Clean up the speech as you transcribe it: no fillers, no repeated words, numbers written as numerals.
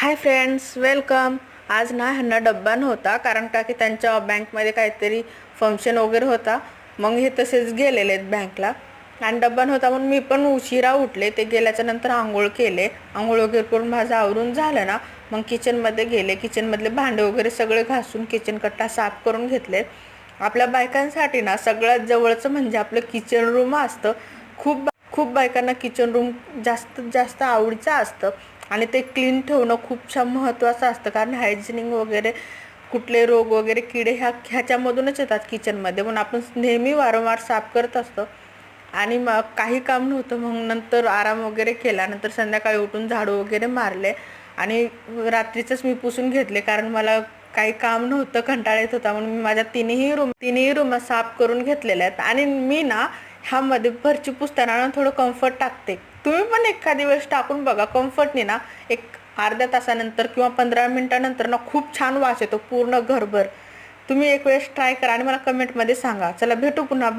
Hi friends, welcome. आज ना ह्यांना डब्बा नव्हता, कारण का की त्यांच्या बँकमध्ये काहीतरी फंक्शन वगैरे होता. मग हे तसेच गेलेले आहेत बँकला आणि डब्बा नव्हता म्हणून मी पण उशिरा उठले. ते गेल्याच्या नंतर आंघोळ केले. आंघोळ वगैरे करून माझं आवरून झालं ना, मग किचनमध्ये गेले. किचनमधले भांडे वगैरे सगळे घासून किचन कट्टा साफ करून घेतले. आपल्या बायकांसाठी ना सगळ्यात जवळचं म्हणजे आपलं किचन रूम असतं. खूप खूप बायकांना किचन रूम जास्तीत जास्त आवडीचं असतं आणि ते क्लीन ठेवणं खूप छान महत्त्वाचं असतं, कारण हायजिनिंग वगैरे कुठले रोग वगैरे किडे ह्याच्यामधूनच येतात किचनमध्ये. म्हणून आपण नेहमी वारंवार साफ करत असतो. आणि मग काही काम नव्हतं, मग नंतर आराम वगैरे केला. नंतर संध्याकाळी उठून झाडू वगैरे मारले आणि रात्रीचंच मी पुसून घेतले, कारण मला काही काम नव्हतं, कंटाळा येत होता. म्हणून मी माझ्या तिन्ही रूम साफ करून घेतलेल्या आहेत. आणि मी ना ह्यामध्ये फरची पुसताना ना थोडं कम्फर्ट टाकते. तुम्ही पण एखादी वेळेस टाकून बघा. कम्फर्टने ना एक अर्ध्या तासानंतर किंवा 15 मिनिटानंतर ना खूप छान वास येतो पूर्ण घरभर. तुम्ही एक वेळेस ट्राय करा आणि मला कमेंटमध्ये सांगा. चला भेटू पुन्हा. बाय.